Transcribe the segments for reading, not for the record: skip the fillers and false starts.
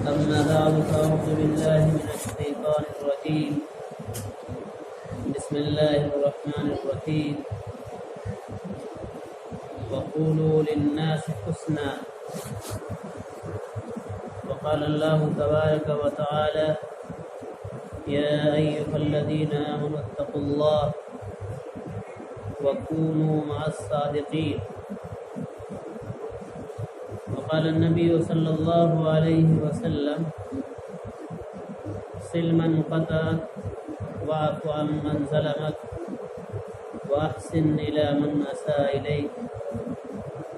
أما بعد فأعوذ بالله من الشيطان الرجيم. بسم الله الرحمن الرحيم. وقولوا للناس حسنا. وقال الله تبارك وتعالى: يا أيها الذين آمنوا اتقوا الله وكونوا مع الصادقين. وقال النبي صلى الله عليه وسلم: صل من قطعك واعف عن من ظلمك وأحسن إلى من أساء إليك،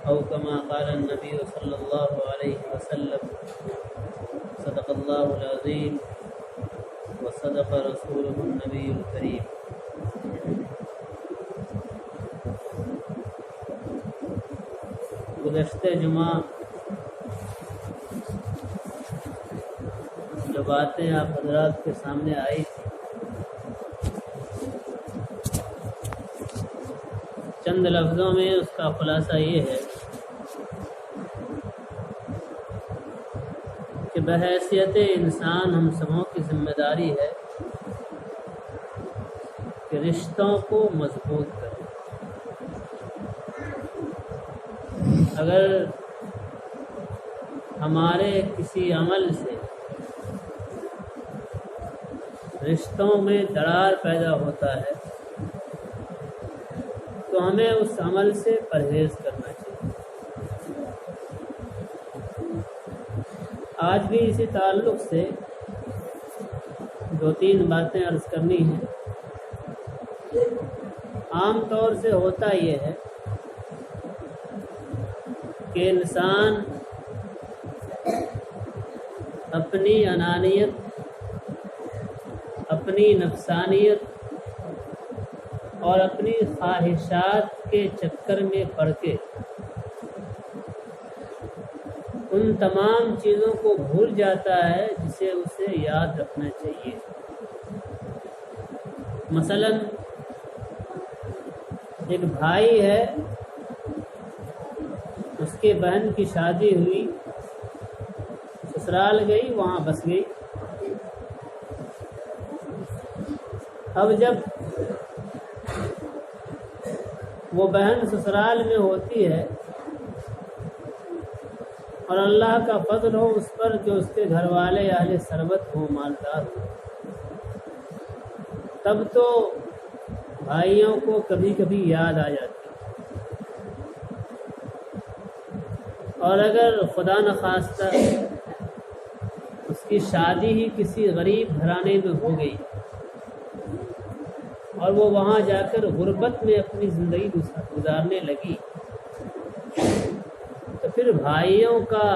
أو كما قال النبي صلى الله عليه وسلم. صدق الله العظيم وصدق رسوله النبي الكريم. گزشتہ جمعہ جو باتیں آپ حضرات کے سامنے آئی تھی، چند لفظوں میں اس کا خلاصہ یہ ہے کہ بحیثیت انسان ہم سبوں کی ذمہ داری ہے کہ رشتوں کو مضبوط کریں۔ اگر ہمارے کسی عمل سے رشتوں میں دراڑ پیدا ہوتا ہے تو ہمیں اس عمل سے پرہیز کرنا چاہیے۔ آج بھی اسی تعلق سے دو تین باتیں عرض کرنی ہیں۔ عام طور سے ہوتا یہ ہے کہ انسان اپنی انانیت، اپنی نفسانیت اور اپنی خواہشات کے چکر میں پڑ کے ان تمام چیزوں کو بھول جاتا ہے جسے اسے یاد رکھنا چاہیے۔ مثلا ایک بھائی ہے، اس کے بہن کی شادی ہوئی، سسرال گئی، وہاں بس گئی۔ اب جب وہ بہن سسرال میں ہوتی ہے اور اللہ کا فضل ہو اس پر کہ اس کے گھر والے اہل ثروت ہوں، مالدار ہوں، تب تو بھائیوں کو کبھی کبھی یاد آ جاتی۔ اور اگر خدا نخواستہ اس کی شادی ہی کسی غریب گھرانے میں ہو گئی اور وہ وہاں جا کر غربت میں اپنی زندگی گزارنے لگی، تو پھر بھائیوں کا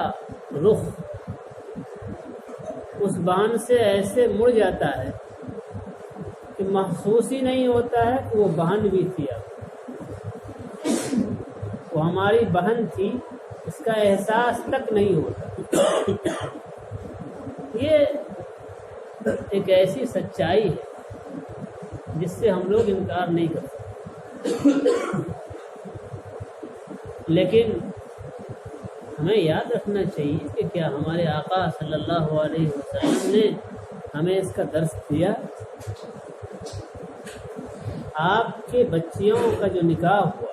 رخ اس بہن سے ایسے مڑ جاتا ہے کہ محسوس ہی نہیں ہوتا ہے کہ وہ بہن بھی تھی، اب وہ ہماری بہن تھی، اس کا احساس تک نہیں ہوتا۔ یہ ایک ایسی سچائی ہے جس سے ہم لوگ انکار نہیں کر سکتے، لیکن ہمیں یاد رکھنا چاہیے کہ کیا ہمارے آقا صلی اللہ علیہ وسلم نے ہمیں اس کا درس دیا؟ آپ کے بچیوں کا جو نکاح ہوا،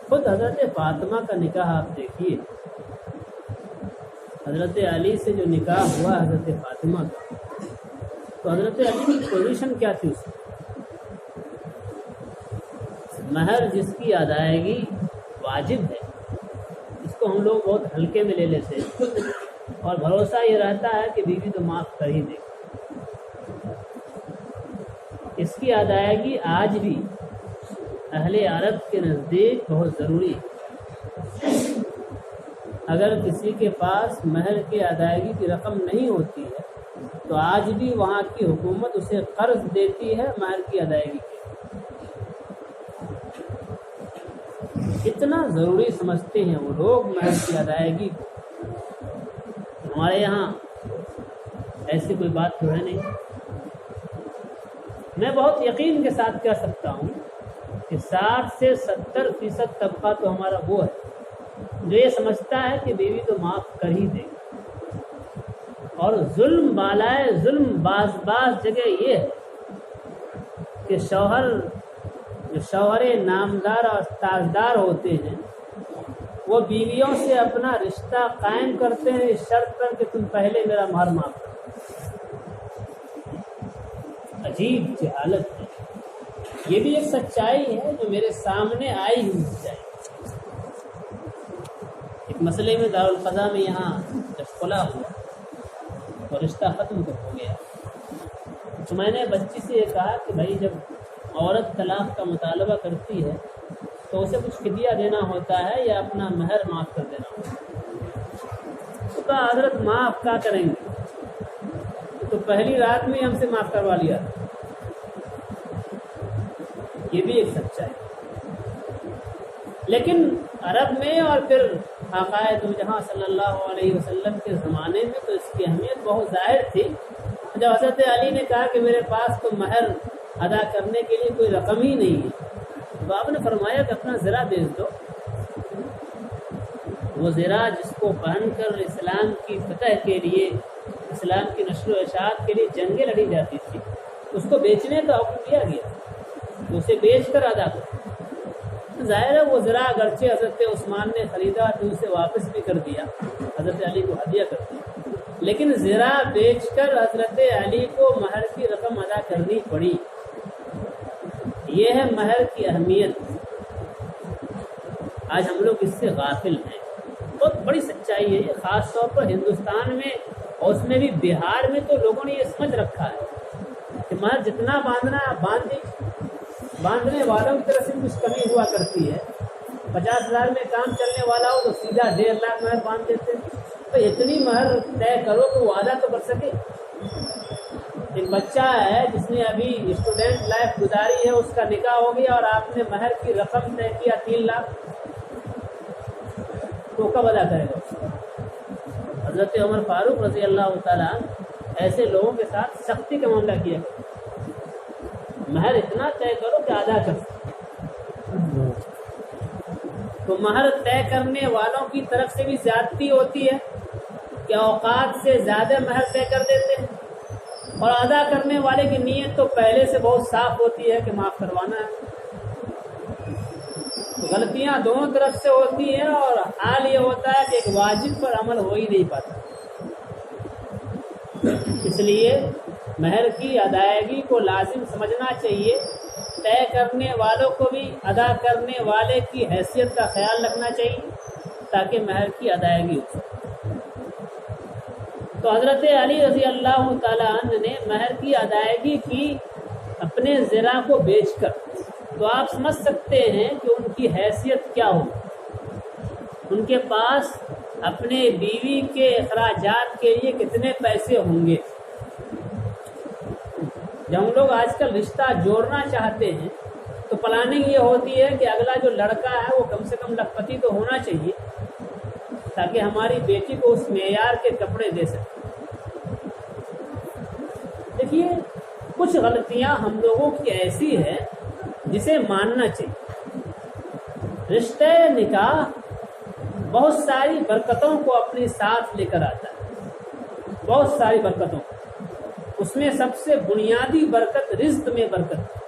خود حضرت فاطمہ کا نکاح آپ دیکھیے، حضرت علی سے جو نکاح ہوا حضرت فاطمہ کا، تو حضرت علی کی پوزیشن کیا تھی؟ اس مہر جس کی ادائیگی واجب ہے، اس کو ہم لوگ بہت ہلکے میں لے لیتے ہیں اور بھروسہ یہ رہتا ہے کہ بیوی تو معاف کر ہی دے۔ اس کی ادائیگی آج بھی اہل عرب کے نزدیک بہت ضروری ہے۔ اگر کسی کے پاس مہر کی ادائیگی کی رقم نہیں ہوتی ہے تو آج بھی وہاں کی حکومت اسے قرض دیتی ہے مہر کی ادائیگی کے۔ اتنا ضروری سمجھتے ہیں وہ لوگ مہر کی ادائیگی کو۔ ہمارے یہاں ایسی کوئی بات تو ہے نہیں۔ میں بہت یقین کے ساتھ کہہ سکتا ہوں کہ 60 سے 70% طبقہ تو ہمارا وہ ہے جو یہ سمجھتا ہے کہ بیوی تو معاف کر ہی دے گی۔ اور ظلم بالائے ظلم بعض جگہ یہ ہے کہ شوہر نامدار اور تاجدار ہوتے ہیں وہ بیویوں سے اپنا رشتہ قائم کرتے ہیں اس شرط پر کہ تم پہلے میرا مہر معاف کرو۔ عجیب جہالت ہے، یہ بھی ایک سچائی ہے جو میرے سامنے آئی ہوئی سچائی۔ ایک مسئلے میں دارالقضا میں یہاں جب خلا ہوا اور رشتہ ختم ہو گیا تو میں نے بچی سے یہ کہا کہ بھائی جب عورت طلاق کا مطالبہ کرتی ہے تو اسے کچھ فدیہ دینا ہوتا ہے یا اپنا مہر معاف کر دینا ہوتا ہے؟ تو کہا حضرت معاف کیا کریں گے، تو پہلی رات میں ہم سے معاف کروا لیا تھا۔ یہ بھی ایک سچائی، لیکن عرب میں اور پھر آقا دو جہاں صلی اللہ علیہ وسلم کے زمانے میں تو اس کی اہمیت بہت ظاہر تھی۔ جب حضرت علی نے کہا کہ میرے پاس تو مہر ادا کرنے کے لیے کوئی رقم ہی نہیں ہے، تو آپ نے فرمایا کہ اپنا زرہ بیچ دو۔ وہ زرہ جس کو پہن کر اسلام کی فتح کے لیے، اسلام کی نشر و اشاعت کے لیے جنگیں لڑی جاتی تھی، اس کو بیچنے کا حکم دیا گیا، اسے بیچ کر ادا کرو۔ ظاہر ہے وہ زرہ اگرچہ حضرت عثمان نے خریدا تو اسے واپس بھی کر دیا، حضرت علی کو ہدیہ کر دیا، لیکن زرہ بیچ کر حضرت علی کو مہر کی رقم ادا کرنی پڑی۔ یہ ہے مہر کی اہمیت۔ آج ہم لوگ اس سے غافل ہیں، بہت بڑی سچائی ہے یہ، خاص طور پر ہندوستان میں اور اس میں بھی بہار میں تو لوگوں نے یہ سمجھ رکھا ہے کہ مہر جتنا باندھنا باندھنے والوں کی طرف سے کچھ کمی ہوا کرتی ہے۔ 50,000 میں کام چلنے والا ہو تو سیدھا 1.5 لاکھ مہر باندھ دیتے ہیں۔ تو اتنی مہر طے کرو کہ وہ ادا تو کر سکے۔ ایک بچہ ہے جس نے ابھی اسٹوڈنٹ لائف گزاری ہے، اس کا نکاح ہو گیا اور آپ نے مہر کی رقم طے کیا 3 لاکھ، تو کب ادا کرے گا؟ حضرت عمر فاروق رضی اللہ تعالیٰ ایسے لوگوں کے ساتھ سختی کا معاملہ کیا، مہر اتنا طے کرو کہ ادا کر سکو۔ تو مہر طے کرنے والوں کی طرف سے بھی زیادتی ہوتی ہے کہ اوقات سے زیادہ مہر طے کر دیتے ہیں، اور ادا کرنے والے کی نیت تو پہلے سے بہت صاف ہوتی ہے کہ معاف کروانا ہے۔ تو غلطیاں دونوں طرف سے ہوتی ہیں، اور حال یہ ہوتا ہے کہ ایک واجب پر عمل ہو ہی نہیں پاتا۔ اس لیے مہر کی ادائیگی کو لازم سمجھنا چاہیے، طے کرنے والوں کو بھی ادا کرنے والے کی حیثیت کا خیال رکھنا چاہیے تاکہ مہر کی ادائیگی ہو سکے۔ تو حضرت علی رضی اللہ تعالیٰ عنہ نے مہر کی ادائیگی کی اپنے زرہ کو بیچ کر، تو آپ سمجھ سکتے ہیں کہ ان کی حیثیت کیا ہو۔ ان کے پاس اپنے بیوی کے اخراجات کے لیے کتنے پیسے ہوں گے۔ جب ہم لوگ آج کل رشتہ جوڑنا چاہتے ہیں تو پلاننگ یہ ہوتی ہے کہ اگلا جو لڑکا ہے وہ کم سے کم لکھپتی تو ہونا چاہیے تاکہ ہماری بیٹی کو اس معیار کے کپڑے دے سکے۔ دیکھیے کچھ غلطیاں ہم لوگوں کی ایسی ہے جسے ماننا چاہیے۔ رشتے نکاح بہت ساری برکتوں کو اپنے ساتھ لے کر آتا ہے، بہت ساری برکتوں، اس میں سب سے بنیادی برکت رزق میں برکت ہے۔